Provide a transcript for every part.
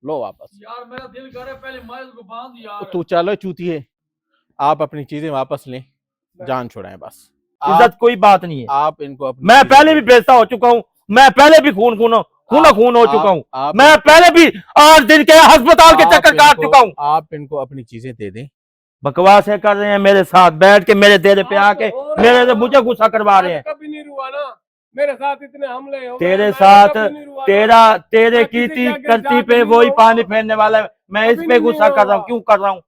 लो वापस। यार मेरा दिल करे पहले माइल को बांध यार। तू चलो चूतिए, आप अपनी चीजें वापस लें, जान छुड़ाएं बस। इज्जत कोई बात नहीं है। आप इनको मैं पहले भी बेइज्जत हो चुका हूँ, मैं पहले भी खून हो चुका हूँ, मैं पहले भी 8 दिन के अस्पताल के चक्कर काट चुका हूँ। आप इनको अपनी चीजें दे दें। बकवास है कर रहे हैं मेरे साथ बैठ के, मेरे देरे पे आके मेरे से मुझे गुस्सा करवा रहे हैं। कभी नहीं रुआ ना मेरे साथ, इतने हमले हो तेरे साथ तेरे कीर्ति करती पे वही पानी फेरने वाला है, मैं इस पे गुस्सा कर रहा हूँ। क्यों कर रहा हूँ?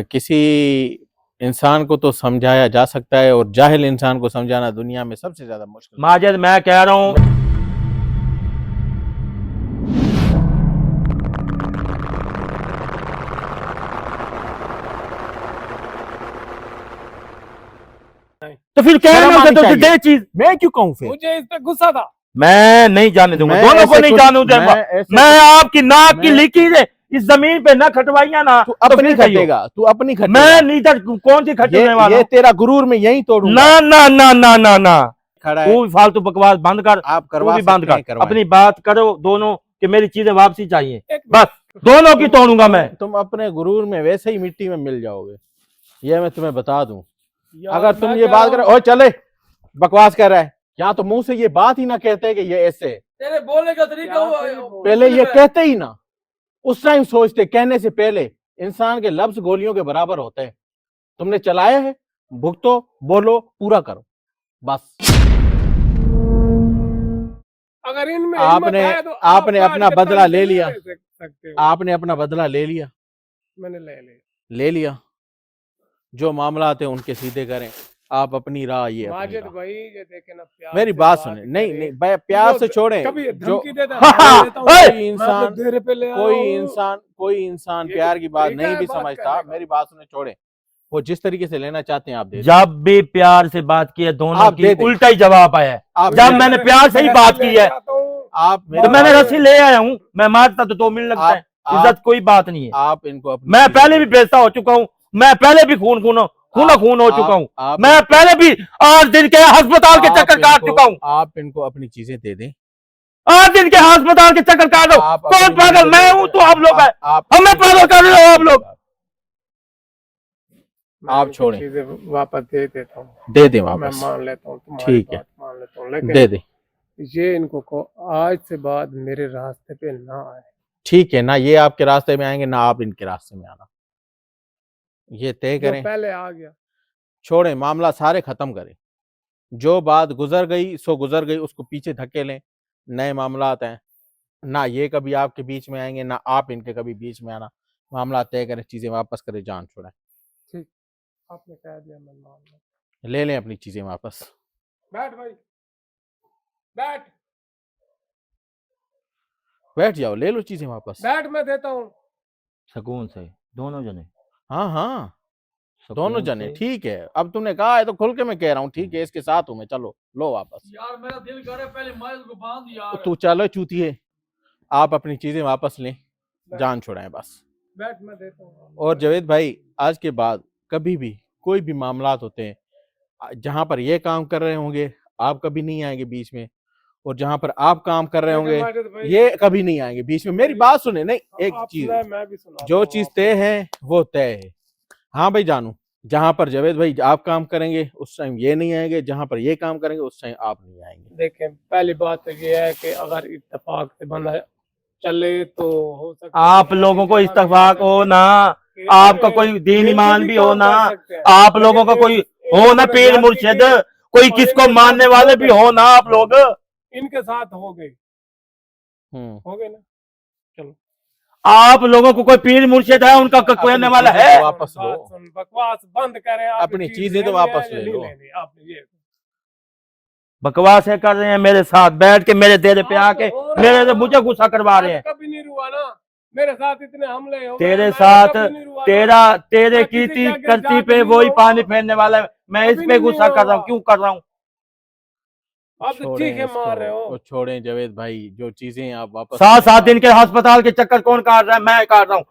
किसी इंसान को तो समझाया जा सकता है, और जाहिल इंसान को समझाना दुनिया में सबसे ज्यादा मुश्किल। माजिद मैं कह रहा हूँ, तो फिर कहना तो दे चीज। मैं क्यों कहूँ? फिर मुझे इस पे गुस्सा था। मैं नहीं जाने दूंगा, दोनों को नहीं जाने दूंगा। मैं आपकी नाक की लीकी से इस जमीन पे ना खटवाइया ना, तू अपनी खटेगा, तू अपनी खटेगा। मैं नहीं था, कौन सी खटने वाला? ये तेरा गुरूर में यही तोड़ूंगा। ना ना ना ना ना ना, खड़ा तू फालतू बकवास बंद कर। आप करवा भी बंद कर, करवाएं। अपनी बात करो दोनों कि मेरी चीजें वापसी चाहिए, बस दोनों की तोड़ूंगा मैं। तुम अपने गुरूर में वैसे ही मिट्टी में मिल जाओगे, ये मैं तुम्हें बता दूं। अगर तुम ये बात करो, ओ चले बकवास कर रहा है, यहाँ तो मुंह से ये बात ही ना कहते कि ये ऐसे। तेरे बोलने का तरीका पहले ये कहते ही ना, उस टाइम सोचते, कहने से पहले। इंसान के लफ्ज गोलियों के बराबर होते हैं। तुमने चलाया है, भुगतो, बोलो, पूरा करो बस। अगर इनमें आपने अपना बदला ले लिया, आपने अपना बदला ले लिया, मैंने ले लिया। जो मामला आते हैं उनके सीधे करें, आप अपनी राह ये माजिद भाई ये देखे ना, प्यार मेरी बात सुने। नहीं नहीं भाई, प्यार से छोड़े। जो कोई इंसान प्यार की बात नहीं भी समझता, मेरी बात सुने, छोड़े। वो जिस तरीके से लेना चाहते हैं आप दे। जब भी प्यार से बात की है दोनों की उल्टा ही जवाब आया है। जब मैंने प्यार से ही बात की है, तो मैंने रस्सी ले आया हूँ, मैं मारता तो 2 मिनट लगता है। इज्जत कोई बात नहीं है। आप इनको मैं पहले भी बेइज्जत हो चुका हूँ, मैं पहले भी खून हो चुका हूँ, मैं पहले भी 8 दिन के अस्पताल के चक्कर काट चुका हूँ। आप इनको अपनी चीजें दे दें। 8 दिन के अस्पताल के चक्कर काटो। कौन पागल? मैं हूँ तो आप लोग है, हमें पागल कर रहे हो आप लोग। आप छोड़ें, वापस दे देता हूँ, दे दे वापस, मैं मान लेता हूँ, ठीक है, मान लेता हूँ, लेकिन दे दे। ये इनको को आज से बाद मेरे रास्ते पे ना आए। ठीक है ना, ये आपके रास्ते में आएंगे ना आप इनके रास्ते में आना, ये तय करें। पहले आ गया, छोड़ें, मामला सारे खत्म करें। जो बात गुजर गई सो गुजर गई, उसको पीछे धकेलें। नए मामला आते हैं ना, ये कभी आपके बीच में आएंगे ना आप इनके कभी बीच में आना। मामला तय करें, चीजें वापस करें, जान छोड़ें। ठीक, आपने कह दिया, मैं मान लिया। ले लें अपनी चीजें वापस। बैठ भाई, बैठ बैठ जाओ, ले लो चीजें वापस। बैठ, मैं देता हूँ सुकून से दोनों जने। हाँ हाँ, दोनों जने, ठीक है। अब तुमने कहा है तो खुल के मैं कह रहा हूँ, ठीक है, इसके साथ हूँ मैं। चलो लो वापस। यार मेरा दिल करे पहले माइल को बांध यार। तू चलो चूतिए, आप अपनी चीजें वापस लें, जान छुड़ाएं बस। बैठ, मैं देता हूँ। और जावेद भाई, आज के बाद कभी भी कोई भी मामलात होते हैं, जहां पर ये काम कर रहे होंगे आप कभी नहीं आएंगे बीच में, और जहां पर आप काम कर रहे होंगे ये कभी नहीं आएंगे बीच में। मेरी बात सुने। नहीं, एक चीज, जो चीज तय है वो तय है। हाँ भाई जानू, जहां पर जावेद भाई आप काम करेंगे उस टाइम ये नहीं आएंगे, जहां पर ये काम करेंगे उस टाइम आप नहीं आएंगे। देखें, पहली बात तो ये है कि अगर इत्तेफाक से बंदा चले तो हो सकता है आप लोगों को इत्तेफाक हो ना, आपका कोई दीन ईमान भी हो ना, आप लोगों का कोई हो ना पीर मुर्शिद, कोई किसको मानने वाले भी हो ना आप लोग। इनके साथ हो गए ना, चलो। आप लोगों को कोई पीर मुर्शिद है, उनका कहने वाला है। वापस लो, बकवास बंद करें, अपनी चीजें तो वापस ले लो। आपने ये बकवास है कर रहे हैं मेरे साथ बैठ के, मेरे देरे पे आके मेरे से मुझे गुस्सा करवा रहे हैं। कभी नहीं रुआ ना मेरे साथ, इतने हमले हो तेरे साथ तेरे कीर्ति करती पे वही पानी फेरने वाला है, मैं इस पे गुस्सा कर रहा हूँ। क्यों कर रहा हूँ? आप तो चीखे मार रहे हो। छोड़ें जावेद भाई, जो चीजें आप वापस। 7 दिन के अस्पताल के चक्कर कौन काट रहा है? मैं काट रहा हूँ।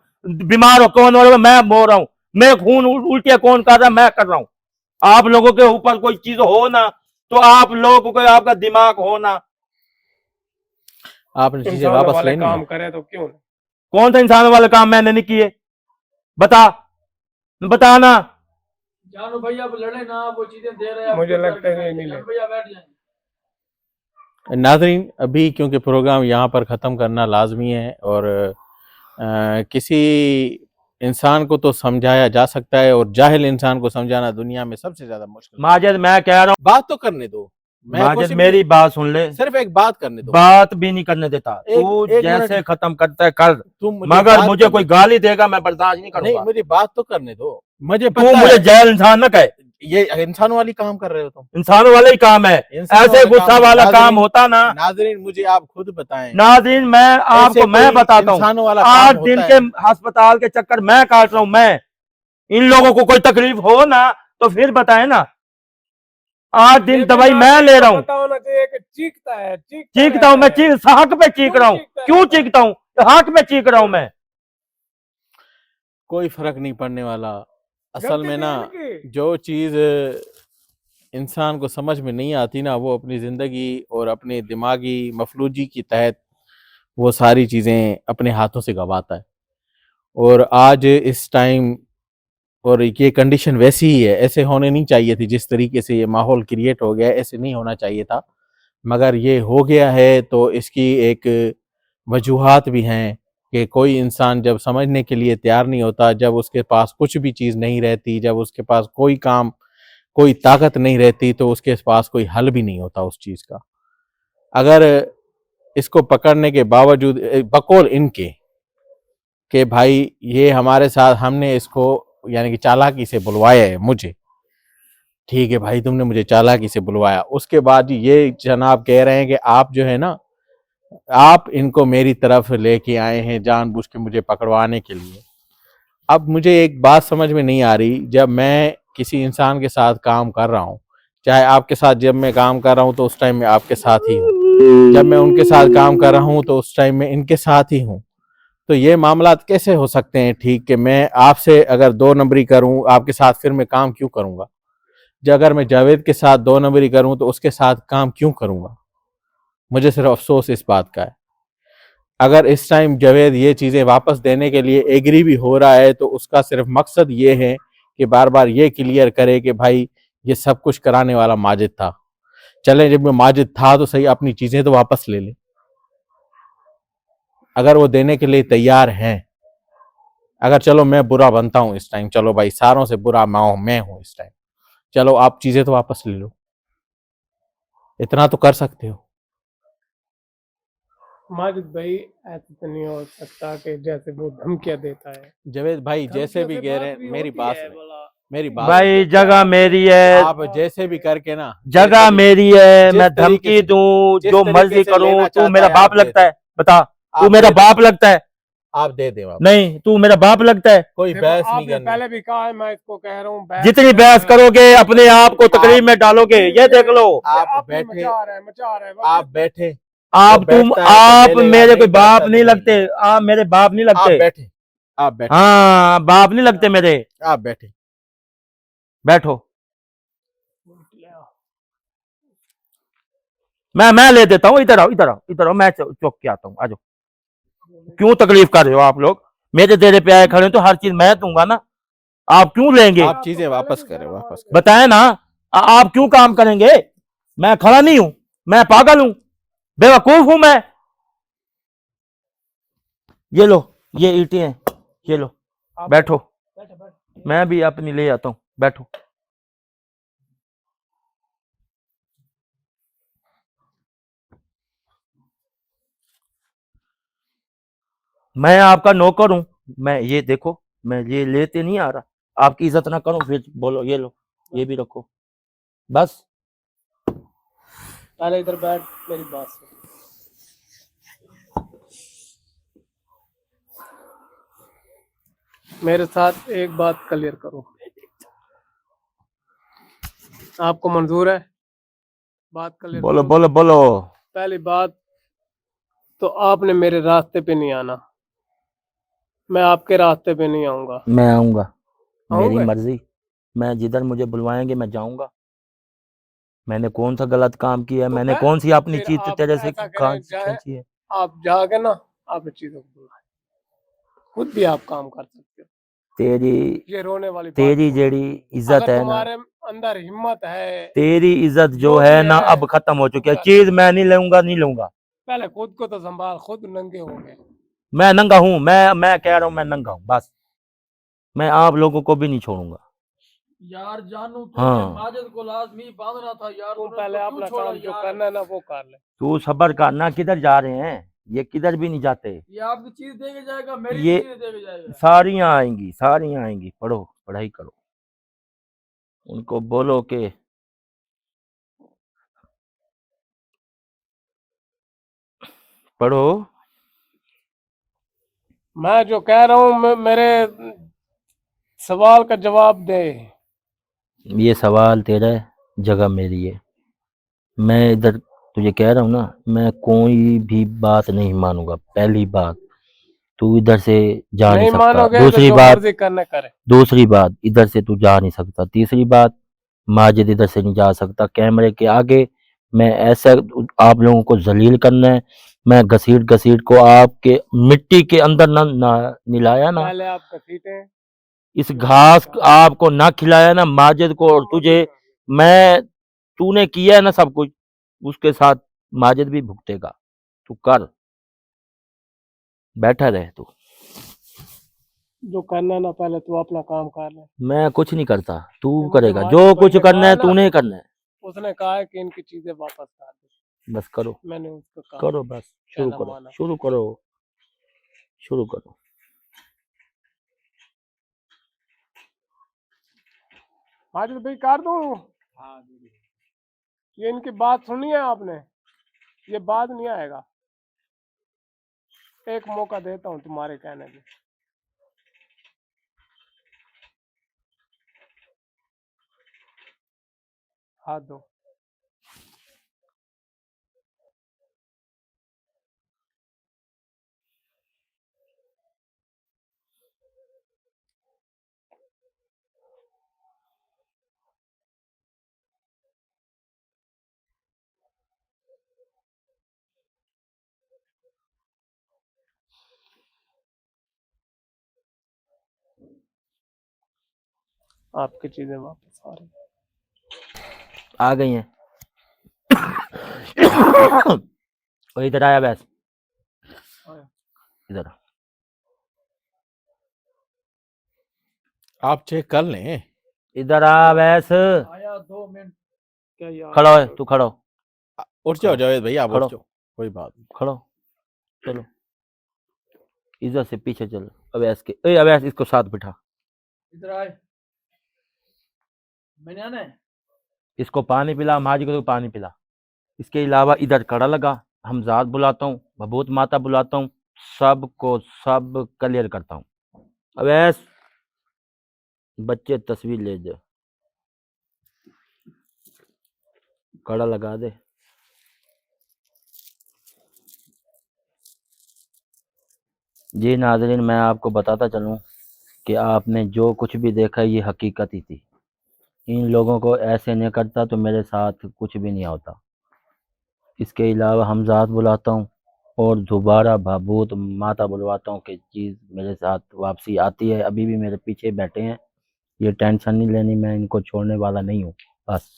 बीमार हो कौन हो रहा है? मैं हो रहा हूँ। मैं खून उल्टियां कौन कर रहा है? मैं कर रहा हूँ। आप लोगों के ऊपर कोई चीज हो ना, तो आप लोगों को आपका दिमाग हो ना, आपने चीजें वापस लेनी काम करे तो क्यों कौन सा इंसानों वाले काम मैंने नहीं किए? बताना। जानो भैया अब लड़े ना, वो चीजें दे रहे हैं मुझे आपको लगता है करके कि नहीं जानो भैया बैठ जाए। नाज़रीन, अभी क्योंकि प्रोग्राम यहाँ पर ख़त्म करना लाजमी है और किसी इंसान को तो समझाया जा सकता है और जाहिल इंसान को समझाना दुनिया में सबसे ज्यादा मुश्किल। माजिद मैं कह रहा हूँ, बात तो करने दो, मैं माजिद कुछ मेरी भी, बात सुन ले। सिर्फ एक बात करने दो। बात भी नहीं करने देता तू, एक जैसे मिनट, खत्म करता है कर, तुम मगर बात मुझे करने कोई दो। गाली देगा मैं बर्दाश्त नहीं नहीं, करूंगा। मुझे बात तो करने दो। मुझे तू पता मुझे है जैल इंसान न कहे, ये इंसानों वाली काम कर रहे हो तुम। इंसानों वाला ही काम है। इंसानों ऐसे वाला गुस्सा काम है। वाला काम नाज़रीन, होता ना। नाज़रीन मुझे आप खुद बताएं, नाज़रीन मैं आपको ऐसे मैं कोई बताता हूँ, इंसानों वाला 8 काम दिन होता के है? अस्पताल के चक्कर मैं काट रहा हूँ। मैं इन लोगों को कोई तकलीफ हो ना तो फिर बताए ना। 8 दिन दवाई मैं ले रहा हूँ। पता होना चाहिए कि चीखता है, चीखता हूँ मैं, हक पे चीख रहा हूँ। क्यों चीखता हूँ? हक पे चीख रहा हूँ मैं। कोई फर्क नहीं पड़ने वाला। असल गलती में थी ना, इनकी। जो चीज इंसान को समझ में नहीं आती ना, वो अपनी जिंदगी और अपने दिमागी मफलूजी के तहत वो सारी चीजें अपने हाथों से गंवाता है। और आज इस टाइम और ये कंडीशन वैसी ही है। ऐसे होने नहीं चाहिए थी, जिस तरीके से ये माहौल क्रिएट हो गया है ऐसे नहीं होना चाहिए था, मगर ये हो गया है। तो इसकी एक वजूहात भी हैं कि कोई इंसान जब समझने के लिए तैयार नहीं होता, जब उसके पास कुछ भी चीज़ नहीं रहती, जब उसके पास कोई काम, कोई ताकत नहीं रहती, तो उसके पास कोई हल भी नहीं होता उस चीज़ का। अगर इसको पकड़ने के बावजूद बकौल इनके कि भाई ये हमारे साथ, हमने इसको यानी कि चालाकी से बुलवाया है मुझे, ठीक है भाई तुमने मुझे चालाकी से बुलवाया, उसके बाद ये जनाब कह रहे हैं कि आप जो है ना, आप इनको मेरी तरफ लेके आए हैं जानबूझ के मुझे पकड़वाने के लिए। अब मुझे एक बात समझ में नहीं आ रही, जब मैं किसी इंसान के साथ काम कर रहा हूँ, चाहे आपके साथ जब मैं काम कर रहा हूँ तो उस टाइम में आपके साथ ही हूँ, जब मैं उनके साथ काम कर रहा हूँ तो उस टाइम में इनके साथ ही हूँ, तो ये मामला कैसे हो सकते हैं ठीक कि मैं आपसे अगर 2 नंबरी करूँ आपके साथ, फिर मैं काम क्यों करूँगा? जब अगर मैं जावेद के साथ 2 नंबरी करूँ तो उसके साथ काम क्यों करूँगा? मुझे सिर्फ अफसोस इस बात का है। अगर इस टाइम जावेद ये चीज़ें वापस देने के लिए एग्री भी हो रहा है तो उसका सिर्फ मकसद ये है कि बार बार ये क्लियर करे कि भाई ये सब कुछ कराने वाला माजिद था। चले, जब मैं माजिद था तो सही, अपनी चीज़ें तो वापस ले ले अगर वो देने के लिए तैयार हैं। अगर चलो मैं बुरा बनता हूँ इस टाइम, चलो भाई सारों से बुरा मैं हूँ इस टाइम, चलो आप चीज़ें तो वापस ले लो, इतना तो कर सकते हो। माजिद भाई ऐसा तो नहीं हो सकता कि जैसे वो धमकियां देता है। जावेद भाई जैसे भी कह रहे हैं, मेरी बात भाई जगह मेरी है, आप जैसे भी करके ना, जगह मेरी है, जिस मैं तरीके धमकी से- दूं जिस जो तरीके मर्जी से करूं। लेना तू चाहता मेरा है, बाप आप दे लगता दे। है? बता, तू आप मेरा दे दे। बाप लगता है? आप दे दे वापस। नहीं, तू मेरा बाप लगता है? कोई देखो, बहस नहीं आपने करनी। पहले भी कहा है, मैं इसको कह रहा हूँ, जितनी बहस करोगे अपने आप को तकलीफ में डालोगे, ये देख लो। आप बैठे, मचा रहा है आप बैठे, आप जो तुम बैठता है तो आप ले लेगा, मेरे कोई नहीं बाप बैठता नहीं तो लगते। आप मेरे बाप नहीं आप लगते। बैठे, आप बैठे, हाँ, बाप नहीं लगते मेरे। आप बैठे। बैठो, मैं ले देता हूँ। इधर आओ, इधर आओ, इधर आओ, मैं चौक के आता हूँ। आ जाओ। क्यों तकलीफ कर रहे हो आप लोग? मेरे देरे पे आए खड़े हो तो हर चीज मैं दूंगा ना, आप क्यों लेंगे? आप चीजें वापस करें, वापस करें। बताए ना, आप क्यों काम करेंगे? मैं खड़ा नहीं हूं, मैं पागल हूं, बेवकूफ हूं मैं? ये लो, ये ईंटें हैं, ये लो, बैठो। मैं भी अपनी ले आता हूं, बैठो। मैं आपका नौकर हूं। मैं ये देखो, मैं ये लेते नहीं आ रहा। आपकी इज्जत ना करूं फिर बोलो ये लो, ये भी रखो, बस। पहले इधर बैठ, मेरी बात सुन। मेरे साथ एक बात क्लियर करो, आपको मंजूर है? बात क्लियर बोलो करो। बोलो बोलो। पहली बात तो आपने मेरे रास्ते पे नहीं आना, मैं आपके रास्ते पे नहीं आऊंगा। मैं आऊंगा, मेरी आऊंगा? मर्जी। मैं जिधर मुझे बुलवाएंगे मैं जाऊंगा। मैंने कौन सा गलत काम किया है? तो मैंने कौन सी अपनी फिर चीज आप तरह से ऐसा करें, चाहे खींची है? आप जाके ना आपने चीजों को बुलाए, खुद भी आप काम कर सकते हो। तेरी ये रोने वाली बात तेरी क्यों है? जेड़ी इज्जत अगर है ना, तुम्हारे अंदर हिम्मत है, तेरी इज्जत जो जो है भी ना है, अब खत्म हो चुकी है। कर। चीज मैं नहीं लूंगा, नहीं लूंगा। पहले खुद को तो संभाल, खुद नंगे हो गए। मैं नंगा हूं, मैं कह रहा हूं मैं नंगा हूं बस। मैं आप लोगों को भी नहीं छोड़ूंगा। यार जानू तुझे हाँ, माजिद को लाजमी बांधना था यार, तुम तूने पहले उसको क्यों अपना छोड़ा काम जो यार? करना है ना वो कर ले। तू सबर करना। किधर जा रहे हैं? ये किधर भी नहीं जाते। ये आपकी चीज दे के जाएगा, मेरी ये चीज दे के जाएगा। सारियां आएंगी, सारियां आएंगी। पढ़ो, पढ़ाई करो। उनको बोलो कि पढ़ो। मैं जो कह रहा हूँ मेरे सवाल का जवाब दे। ये सवाल तेरा है, जगह मेरी है। मैं इधर तुझे कह रहा हूँ ना, मैं कोई भी बात नहीं मानूंगा। पहली बात, तू इधर से जा नहीं नहीं सकता। मानोगे तो दूसरी जो बात, मर्जी करने करे। दूसरी बात, इधर से तू जा नहीं सकता। तीसरी बात, माजिद इधर से नहीं जा सकता। कैमरे के आगे मैं ऐसा आप लोगों को जलील करना है। मैं घसीट घसीट को आपके मिट्टी के अंदर ना मिलाया ना, पहले आप घसीटे, इस जो घास मर्जी आपको ना खिलाया ना माजिद को और तुझे। कर। मैं, तूने किया है ना सब कुछ, उसके साथ माजिद भी भुगतेगा। तू कर, बैठा रहे तू। जो करना है ना पहले तू अपना काम कर ले। मैं कुछ नहीं करता, तू ये मुझे करेगा। माजिद जो भाई कुछ ने करना कहा है है ना, तूने करना है। उसने कहा है कि इनकी चीजें वापस कर दे। बस करो, मैंने उसको कहा, करो बस। शुरू पहला करो, माना। शुरू करो, शुरू करो। माजिद भाई कर दूं? ये इनकी बात सुनी है आपने? ये बात नहीं आएगा। एक मौका देता हूँ तुम्हारे कहने में। हाथ दो। आपकी चीजें वापस आ रही आ गई हैं। और इधर आया बस, हैं। इधर आ। आप चेक कर लें। इधर आ बस। आया 2 मिनट। क्या यार? खड़ा हो, तू खड़ा हो, उठ जाओ खड़ो, जावेद भाई, आप उठ खड़ो, जाओ, कोई बात नहीं। खड़ो। चलो, इधर से पीछे चलो। अवैस के, ए अवैस, इसको साथ बिठा। इधर आए, मैंने आना है। इसको पानी पिला, माजी को तो पानी पिला। इसके अलावा इधर कड़ा लगा, हमजाद बुलाता हूँ, भभूत माता बुलाता हूँ, सबको सब क्लियर करता हूँ। अवैस, बच्चे तस्वीर ले जा, कड़ा लगा दे। जी नाजरीन, मैं आपको बताता चलूँ कि आपने जो कुछ भी देखा ये हकीकत ही थी। इन लोगों को ऐसे नहीं करता तो मेरे साथ कुछ भी नहीं होता। इसके अलावा हमजाद बुलाता हूँ और दोबारा भाबूत माता बुलवाता हूँ कि चीज़ मेरे साथ वापसी आती है। अभी भी मेरे पीछे बैठे हैं, ये टेंशन नहीं लेनी, मैं इनको छोड़ने वाला नहीं हूँ बस।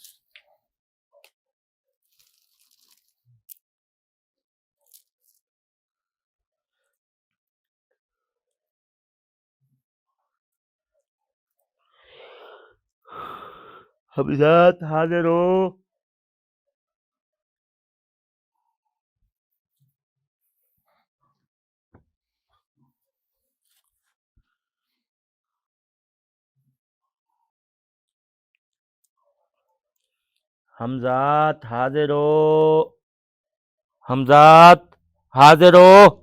हमजाद हाजिर हो। हमजाद हाजिर हो। हमजाद हाजिर हो।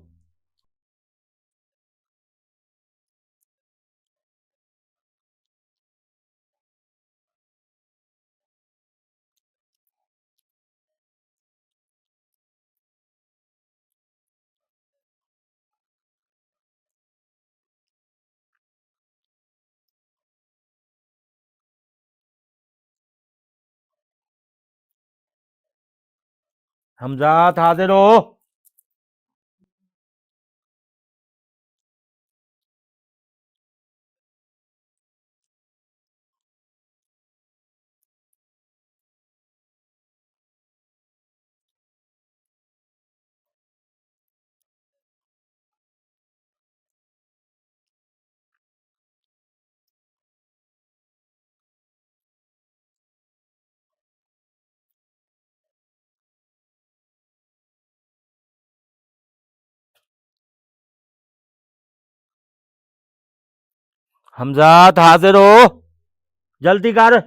हमजाद हाजिर हो। हमजात हाजिर हो, जल्दी कर।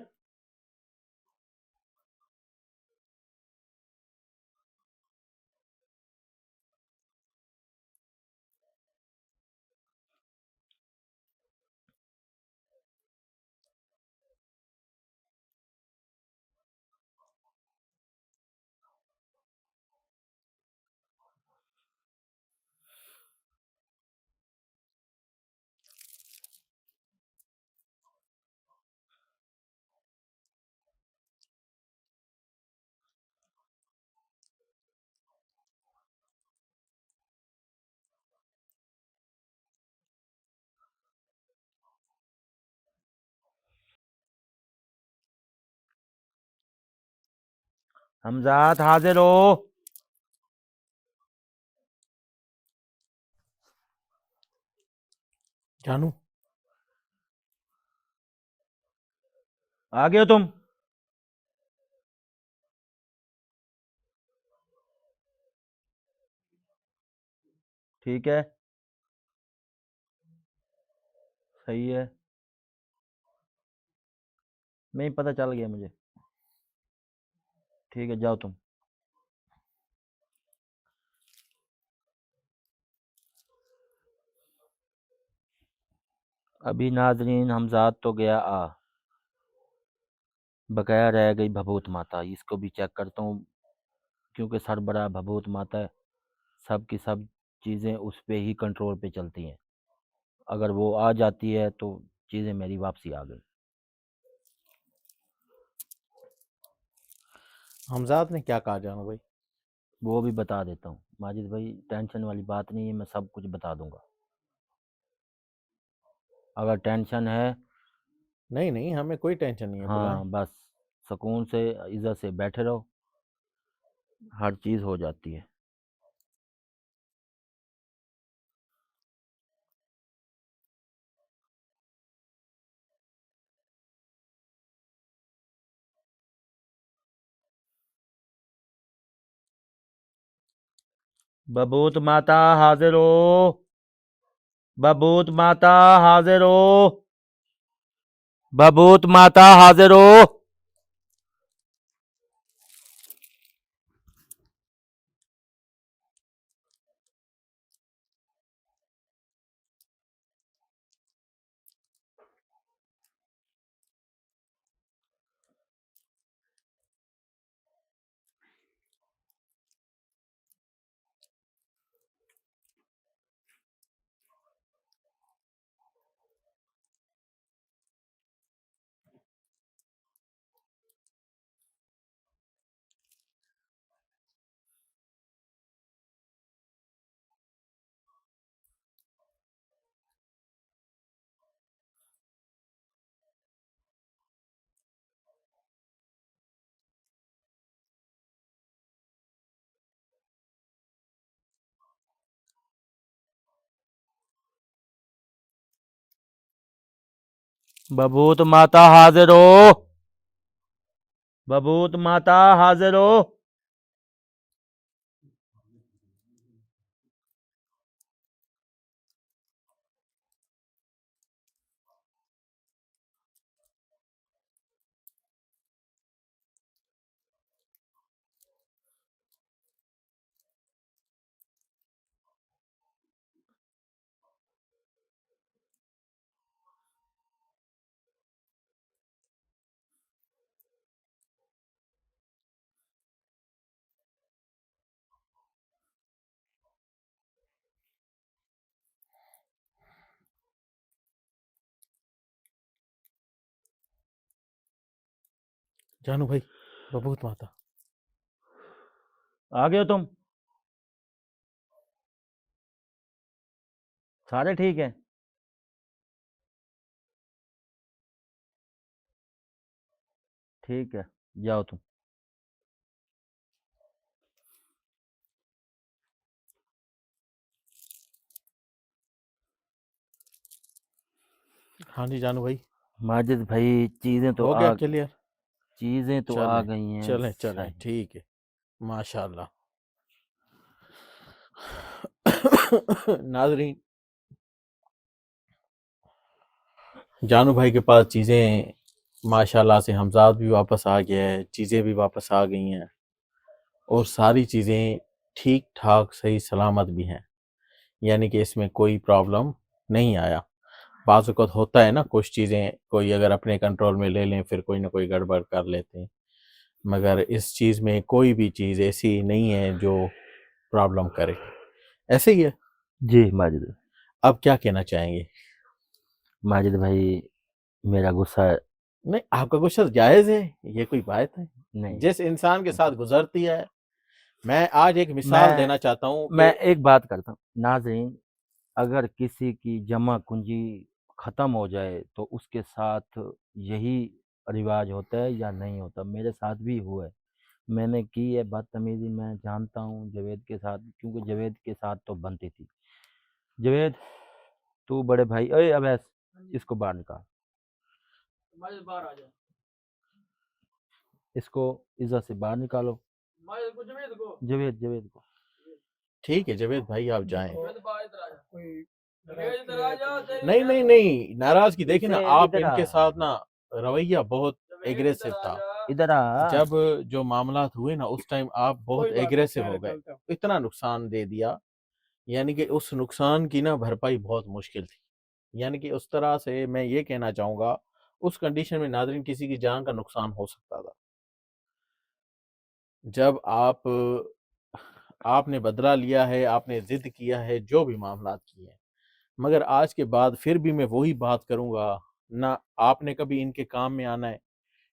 हमजात हाजिर हो। जानू आ गए हो तुम? ठीक है, सही है, नहीं पता चल गया मुझे। ठीक है, जाओ तुम। अभी नाजरीन हमजाद तो गया आ, बकाया रह गई भभूत माता। इसको भी चेक करता हूँ, क्योंकि सरबरा भभूत माता है, सब की सब चीज़ें उस पे ही कंट्रोल पे चलती हैं। अगर वो आ जाती है तो चीज़ें मेरी वापसी आ गई। हमजाद ने क्या कहा जानू भाई? वो भी बता देता हूँ माजिद भाई, टेंशन वाली बात नहीं है, मैं सब कुछ बता दूंगा। अगर टेंशन है, नहीं नहीं, हमें कोई टेंशन नहीं है, बुलाएं। हाँ बस सुकून से इज्जत से बैठे रहो, हर चीज़ हो जाती है। बबूत माता हाजिर हो, बबूत माता हाजिर हो, बबूत माता हाजिर हो। बबूत माता हाजिर हो, बबूत माता हाजिर हो। जानू भाई, बबूत माता। आ गए हो तुम? सारे ठीक है? ठीक है, जाओ तुम। हाँ जी जानू भाई, माजिद भाई, हो गया क्लियर। चीजें तो आ चलें गई हैं चलें चलें, सही। ठीक है, माशाल्लाह। नाजरीन, जानू भाई के पास चीज़ें माशाल्लाह से हमजाद भी वापस आ गया है, चीज़ें भी वापस आ गई हैं और सारी चीज़ें ठीक ठाक सही सलामत भी हैं, यानी कि इसमें कोई प्रॉब्लम नहीं आया। बाज़ वक़्त होता है ना, कुछ चीज़ें कोई अगर अपने कंट्रोल में ले लें फिर कोई ना कोई गड़बड़ कर लेते हैं, मगर इस चीज़ में कोई भी चीज़ ऐसी नहीं है जो प्रॉब्लम करे। ऐसे ही है। जी माजिद अब क्या कहना चाहेंगे? माजिद भाई, मेरा गुस्सा नहीं, आपका गुस्सा जायज़ है, ये कोई बात है। नहीं। जिस इंसान के साथ गुज़रती है, मैं आज एक मिसाल मैं देना चाहता हूँ मैं कि एक बात करता हूँ नाज़रीन, अगर किसी की जमा पूंजी ख़त्म हो जाए तो उसके साथ यही रिवाज होता है या नहीं होता। मेरे साथ भी हुआ है, मैंने की है बदतमीज़ी, मैं जानता हूँ जावेद के साथ, क्योंकि जावेद के साथ तो बनती थी। जावेद, तू बड़े भाई, ओए अवैस, इसको बाहर निकाल, माजिद बाहर आ जाओ। इसको इज्जत से बाहर निकालो। माजिद को जवेद को जावेद को ठीक है जावेद भाई आप जाएँ। जवेद बाहर इधर आ जा। जवेद इधर आ जा। तेरी नहीं, नहीं, नहीं, नाराज़गी देखिए ना, इसे आप इधर आ, इनके साथ ना रवैया बहुत जवेद एग्रेसिव इधर आ था। जा। इधर आ। जब जो मामलात हुए ना उस टाइम आप बहुत एग्रेसिव हो गए, इतना नुकसान दे दिया, यानी कि उस नुकसान की ना भरपाई बहुत मुश्किल थी। यानी कि उस तरह से मैं ये कहना चाहूँगा, उस कंडीशन में नाज़रीन किसी की जान का नुकसान हो सकता था। जब आपने बदला लिया है, आपने ज़िद किया है, जो भी मामलात किए हैं, मगर आज के बाद फिर भी मैं वही बात करूँगा, ना आपने कभी इनके काम में आना है,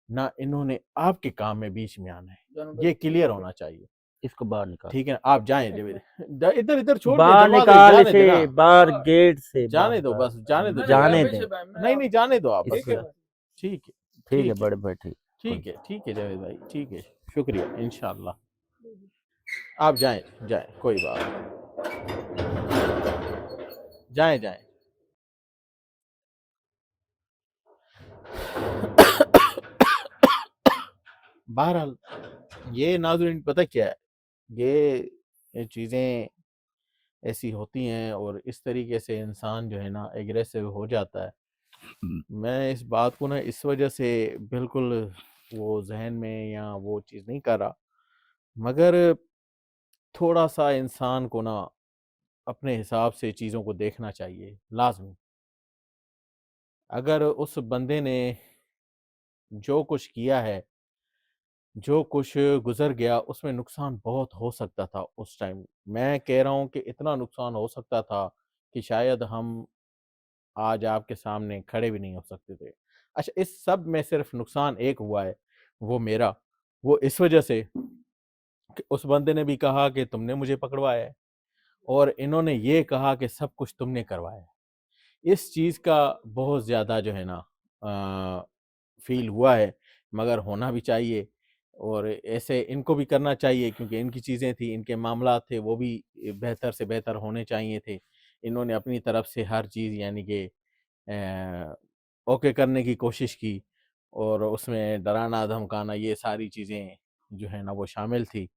ना इन्होंने आपके काम में बीच में आना है। ये क्लियर होना चाहिए। इसको बाहर निकाल, ठीक है ना? आप जाएँ इधर इधर छोड़ के बाहर दरवाज़े निकाल जाने इसे, देना। बाहर गेट से जाने दो बाहर, बस, जाने दो जाने जावेद। दे। नहीं, नहीं जाने दो आप बस। इसको ठीक है, ठीक है ठीक है, बड़े भाई, ठीक। ठीक है जावेद भाई, ठीक है। शुक्रिया, इंशाअल्लाह। आप जाएँ, जाएँ, कोई बात नहीं। जाएँ। बहरहाल ये नाज़रीन पता क्या है, ये चीज़ें ऐसी होती हैं और इस तरीके से इंसान जो है ना एग्रेसिव हो जाता है। मैं इस बात को ना इस वजह से बिल्कुल वो ज़हन में या वो चीज़ नहीं कर रहा, मगर थोड़ा-सा इंसान को ना अपने हिसाब से चीज़ों को देखना चाहिए, लाज़मी। अगर उस बंदे ने जो कुछ किया है, जो कुछ गुज़र गया, उसमें नुकसान बहुत हो सकता था उस टाइम। मैं कह रहा हूँ कि इतना नुकसान हो सकता था कि शायद हम आज आपके सामने खड़े भी नहीं हो सकते थे। अच्छा, इस सब में सिर्फ़ नुकसान एक हुआ है, वो मेरा। वो इस वजह से कि उस बंदे ने भी कहा कि तुमने मुझे पकड़वाया है और इन्होंने ये कहा कि सब कुछ तुमने करवाया है। इस चीज़ का बहुत ज़्यादा जो है ना फ़ील हुआ है, मगर होना भी चाहिए और ऐसे इनको भी करना चाहिए क्योंकि इनकी चीज़ें थी, इनके मामलात थे, वो भी बेहतर से बेहतर होने चाहिए थे। इन्होंने अपनी तरफ से हर चीज़ यानी कि ओके करने की कोशिश की और उसमें डराना-धमकाना ये सारी चीज़ें जो है ना वो शामिल थी।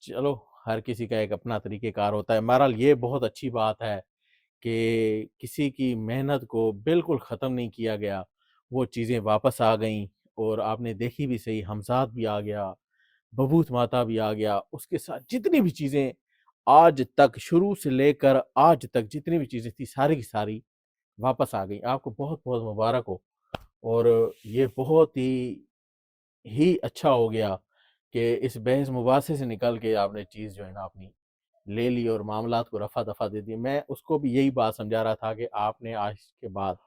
चलो, हर किसी का एक अपना तरीक़ेकार होता है। बहरहाल ये बहुत अच्छी बात है कि किसी की मेहनत को बिल्कुल ख़त्म नहीं किया गया, वो चीज़ें वापस आ गईं और आपने देखी भी सही, हमज़ाद भी आ गया, बबूत माता भी आ गया, उसके साथ जितनी भी चीज़ें आज तक शुरू से लेकर आज तक जितनी भी चीज़ें थी, सारी की सारी वापस आ गई। आपको बहुत-बहुत मुबारक हो और ये बहुत ही अच्छा हो गया कि इस बहस-मुबासे से निकल के आपने चीज़ जो है ना अपनी ले ली और मामलात को रफ़ा-दफ़ा दे दी। मैं उसको भी यही बात समझा रहा था कि आपने आज के बाद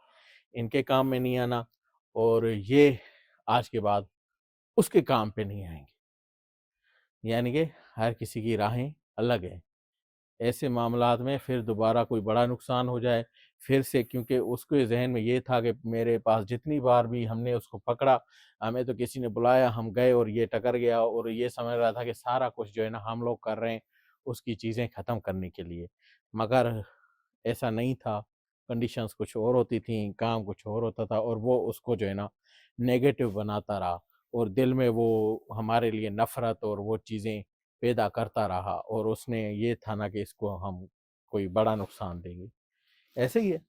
इनके काम में नहीं आना और ये आज के बाद उसके काम पे नहीं आएँगे। यानी कि हर किसी की राहें अलग हैं। ऐसे मामलात में फिर दोबारा कोई बड़ा नुकसान हो जाए, फिर से क्योंकि उसके ज़हन में ये था कि मेरे पास जितनी बार भी हमने उसको पकड़ा, हमें तो किसी ने बुलाया, हम गए और ये टकर गया और ये समझ रहा था कि सारा कुछ जो है ना हम लोग कर रहे हैं, उसकी चीज़ें ख़त्म करने के लिए। मगर ऐसा नहीं था, कंडीशंस कुछ और होती थीं, काम कुछ और होता था और वो उसको जो है ना नेगेटिव बनाता रहा और दिल में वो हमारे लिए नफ़रत और वो चीज़ें पैदा करता रहा और उसने ये था ना कि इसको हम कोई बड़ा नुकसान देंगे। ऐसे ही है।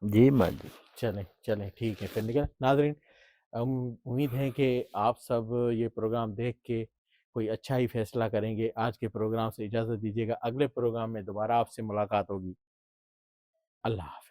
जी माजिद। चलें चलें, ठीक है फिर निकल नाज़रीन। उम्मीद है कि आप सब ये प्रोग्राम देख के कोई अच्छा ही फैसला करेंगे। आज के प्रोग्राम से इजाज़त दीजिएगा, अगले प्रोग्राम में दोबारा आपसे मुलाकात होगी। अल्लाह हाफ़िज़।